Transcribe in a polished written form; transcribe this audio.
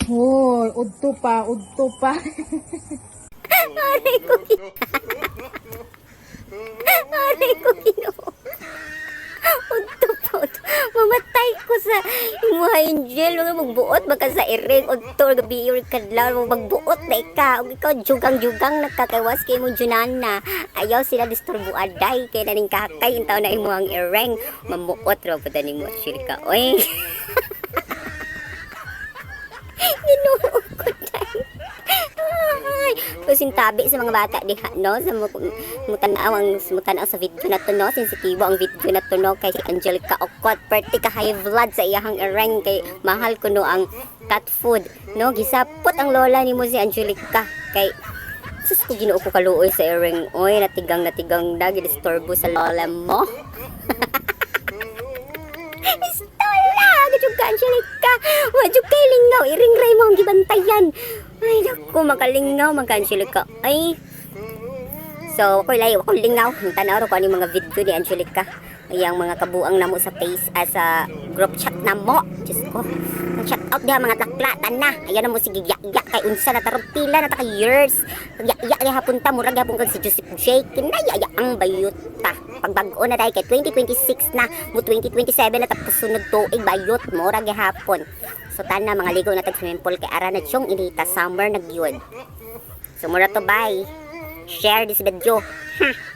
Hoy, udto pa, udto pa. Aray ko, aray ko, Ginoo. Udto. Mamatay ko sa imuha, Angel. Mga magbuot, baka sa iring. Udto, gabi yung kadlaw. Magbuot na ikaw. Ikaw, jugang-jugang nakakawas kay mo, Junana. Ayaw sila disturbo aday. Kaya na rin kakay. Yung taon na imuhang iring. Mamuot, robo na mo, Shirika. Oy. Ginoo ko tayo. Kusintabi sa mga bata diha, no? Sa mutanaw sa video na to, no? Sensitibo ang video na to, no? Kay si Angelica Ocot, perti ka high blood sa iyahang ereng, kay mahal ko no ang cat food, no? Gisapot ang lola ni mo si Angelica, kay sus ko Ginoo ko kaluoy sa ereng, oy, natigang na, gidisturbo sa lola mo. Istola, gajug ka Angelica, wajug kay lingaw, iring-ray mo ang gibantayan. Ay, naku, makalingaw, Angelica. Ay. So, ako'y layo, ako'y lingaw. Tanaw ko ano yung mga video ni Angelica. Ay, ang mga kabuang namo sa face, sa group chat na mo. Diyos ko. Nag-chat out diha mga taklatan na. Ayan na mo, sige, yak kay unsa na tarong pila na taka years. Yak diha hapunta, murag hapon kag si Joseph J. Kinaya, ang bayuta. Pagbago na dahil kay 2026 na, mo 2027 na tapos sunod tuig, bayot, murag hapon. So, tana, mga ligaw na tag-swimming pool kay ara na tiyong inita, summer na gyud. So, mura to, bye. Share this video. Ha!